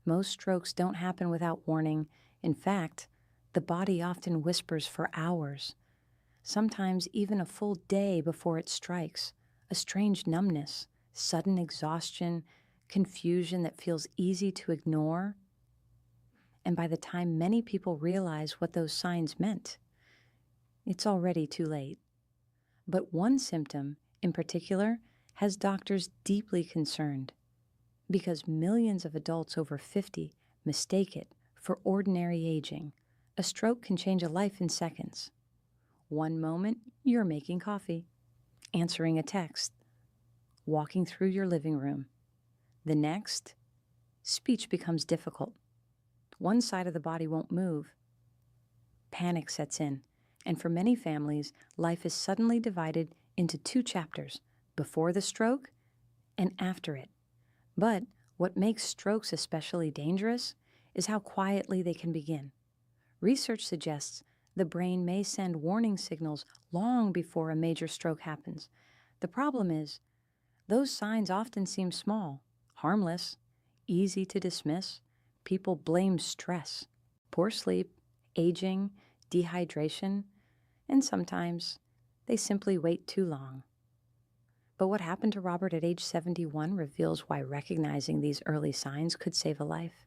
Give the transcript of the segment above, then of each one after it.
Most strokes don't happen without warning. In fact, the body often whispers for hours, sometimes even a full day before it strikes. A strange numbness, sudden exhaustion, confusion that feels easy to ignore. And by the time many people realize what those signs meant, it's already too late. But one symptom, in particular, has doctors deeply concerned because millions of adults over 50 mistake it for ordinary aging. A stroke can change a life in seconds. One moment, you're making coffee, answering a text, walking through your living room. The next, speech becomes difficult. One side of the body won't move. Panic sets in, and for many families, life is suddenly divided into two chapters, before the stroke and after it. But what makes strokes especially dangerous is how quietly they can begin. Research suggests the brain may send warning signals long before a major stroke happens. The problem is, those signs often seem small, harmless, easy to dismiss. People blame stress, poor sleep, aging, dehydration, and sometimes they simply wait too long. But what happened to Robert at age 71 reveals why recognizing these early signs could save a life.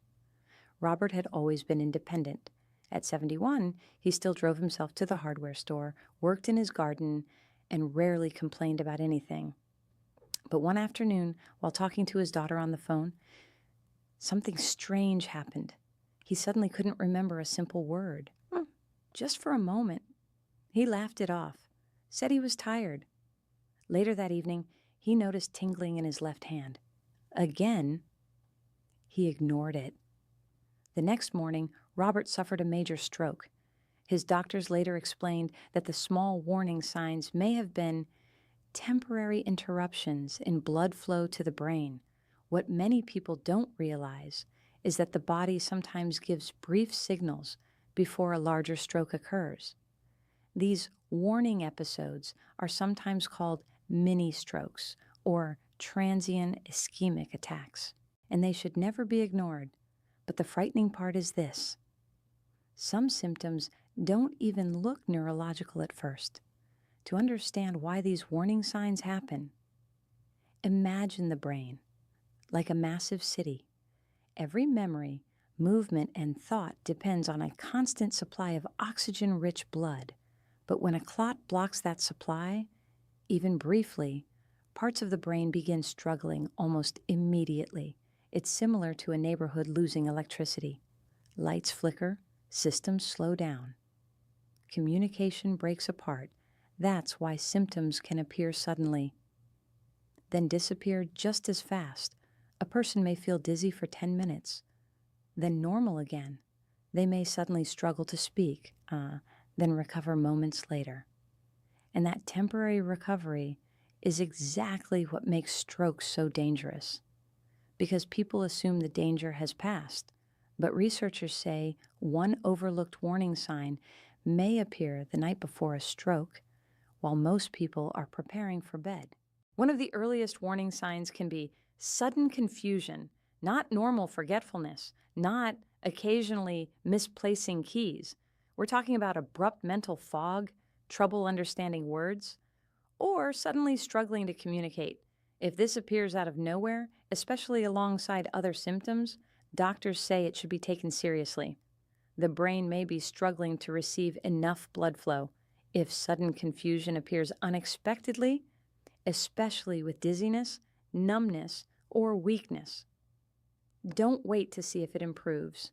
Robert had always been independent. At 71, he still drove himself to the hardware store, worked in his garden, and rarely complained about anything. But one afternoon, while talking to his daughter on the phone, something strange happened. He suddenly couldn't remember a simple word. Just for a moment. He laughed it off, said he was tired. Later that evening, he noticed tingling in his left hand. Again, he ignored it. The next morning, Robert suffered a major stroke. His doctors later explained that the small warning signs may have been temporary interruptions in blood flow to the brain. What many people don't realize is that the body sometimes gives brief signals before a larger stroke occurs. These warning episodes are sometimes called mini strokes or transient ischemic attacks, and they should never be ignored. But the frightening part is this: some symptoms don't even look neurological at first. To understand why these warning signs happen, imagine the brain like a massive city. Every memory, movement, and thought depends on a constant supply of oxygen-rich blood. But when a clot blocks that supply, even briefly, parts of the brain begin struggling almost immediately. It's similar to a neighborhood losing electricity. Lights flicker, systems slow down. Communication breaks apart. That's why symptoms can appear suddenly, then disappear just as fast. A person may feel dizzy for 10 minutes, then normal again. They may suddenly struggle to speak, then recover moments later. And that temporary recovery is exactly what makes strokes so dangerous, because people assume the danger has passed. But researchers say one overlooked warning sign may appear the night before a stroke, while most people are preparing for bed. One of the earliest warning signs can be sudden confusion, not normal forgetfulness, not occasionally misplacing keys. We're talking about abrupt mental fog, trouble understanding words, or suddenly struggling to communicate. If this appears out of nowhere, especially alongside other symptoms, doctors say it should be taken seriously. The brain may be struggling to receive enough blood flow. If sudden confusion appears unexpectedly, especially with dizziness, numbness, or weakness, don't wait to see if it improves.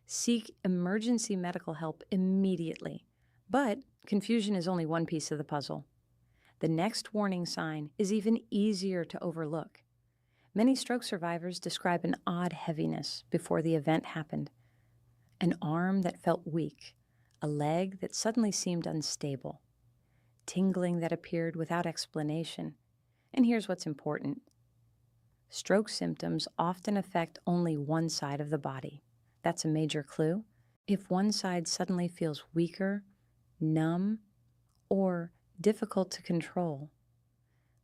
Seek emergency medical help immediately. But confusion is only one piece of the puzzle. The next warning sign is even easier to overlook. Many stroke survivors describe an odd heaviness before the event happened. An arm that felt weak, a leg that suddenly seemed unstable, tingling that appeared without explanation. And here's what's important. Stroke symptoms often affect only one side of the body. That's a major clue. If one side suddenly feels weaker, numb, or difficult to control,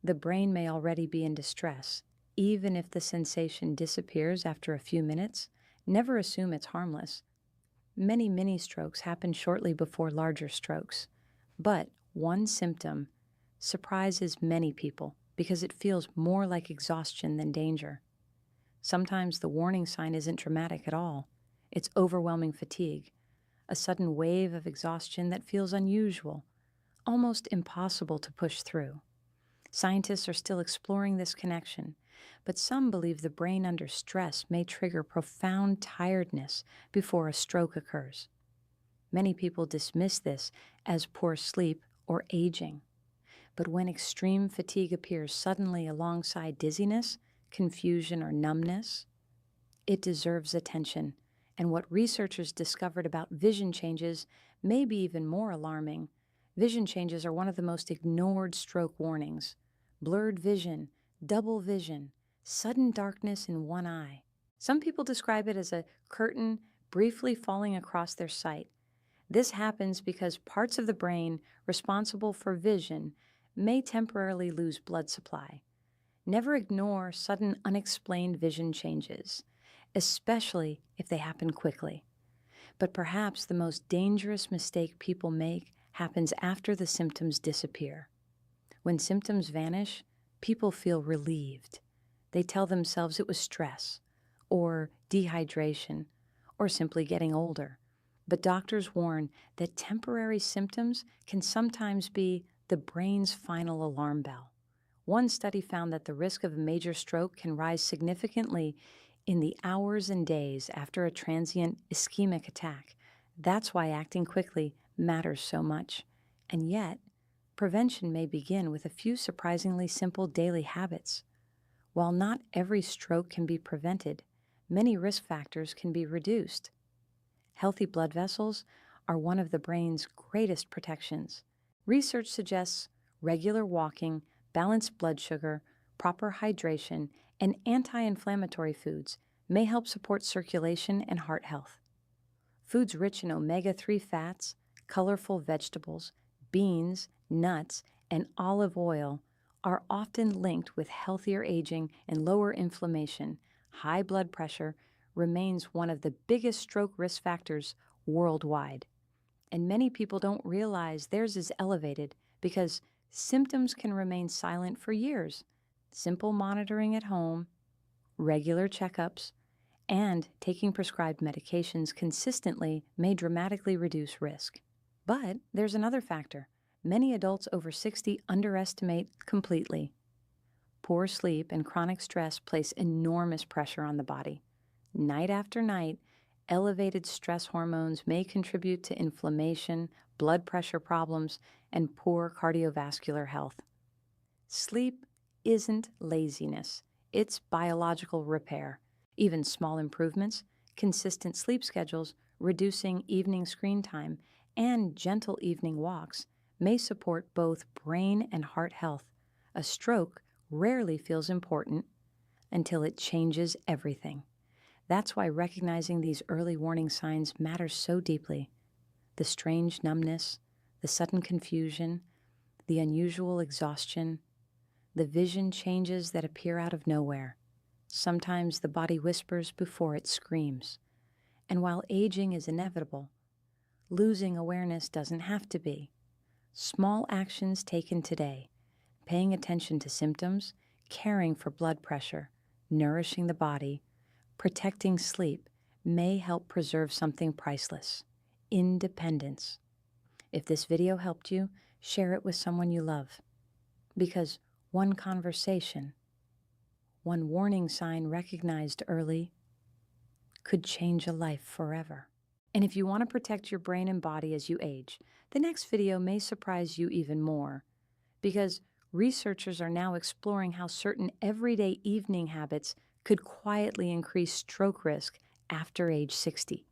the brain may already be in distress. Even if the sensation disappears after a few minutes, Never assume it's harmless. Many mini strokes happen shortly before larger strokes. But one symptom surprises many people because it feels more like exhaustion than danger. Sometimes the warning sign isn't dramatic at all. It's overwhelming fatigue, a sudden wave of exhaustion that feels unusual, almost impossible to push through. Scientists are still exploring this connection, but some believe the brain under stress may trigger profound tiredness before a stroke occurs. Many people dismiss this as poor sleep or aging. But when extreme fatigue appears suddenly alongside dizziness, confusion, or numbness, it deserves attention. And what researchers discovered about vision changes may be even more alarming. Vision changes are one of the most ignored stroke warnings. Blurred vision, double vision, sudden darkness in one eye. Some people describe it as a curtain briefly falling across their sight. This happens because parts of the brain responsible for vision may temporarily lose blood supply. Never ignore sudden unexplained vision changes, especially if they happen quickly. But perhaps the most dangerous mistake people make happens after the symptoms disappear. When symptoms vanish, people feel relieved. They tell themselves it was stress, or dehydration, or simply getting older. But doctors warn that temporary symptoms can sometimes be the brain's final alarm bell. One study found that the risk of a major stroke can rise significantly in the hours and days after a transient ischemic attack. That's why acting quickly matters so much. And yet, prevention may begin with a few surprisingly simple daily habits. While not every stroke can be prevented, many risk factors can be reduced. Healthy blood vessels are one of the brain's greatest protections. Research suggests regular walking, balanced blood sugar, proper hydration, and anti-inflammatory foods may help support circulation and heart health. Foods rich in omega-3 fats, colorful vegetables, beans, nuts, and olive oil are often linked with healthier aging and lower inflammation. High blood pressure remains one of the biggest stroke risk factors worldwide. And many people don't realize theirs is elevated because symptoms can remain silent for years. Simple monitoring at home, regular checkups, and taking prescribed medications consistently may dramatically reduce risk. But there's another factor. Many adults over 60 underestimate completely. Poor sleep and chronic stress place enormous pressure on the body. Night after night, elevated stress hormones may contribute to inflammation, blood pressure problems, and poor cardiovascular health. Sleep isn't laziness, it's biological repair. Even small improvements, consistent sleep schedules, reducing evening screen time, and gentle evening walks may support both brain and heart health. A stroke rarely feels important until it changes everything. That's why recognizing these early warning signs matters so deeply. The strange numbness, the sudden confusion, the unusual exhaustion, the vision changes that appear out of nowhere. Sometimes the body whispers before it screams. And while aging is inevitable, losing awareness doesn't have to be. Small actions taken today, paying attention to symptoms, caring for blood pressure, nourishing the body, protecting sleep, may help preserve something priceless: independence. If this video helped you, share it with someone you love. Because one conversation, one warning sign recognized early, could change a life forever. And if you want to protect your brain and body as you age, the next video may surprise you even more, because researchers are now exploring how certain everyday evening habits could quietly increase stroke risk after age 60.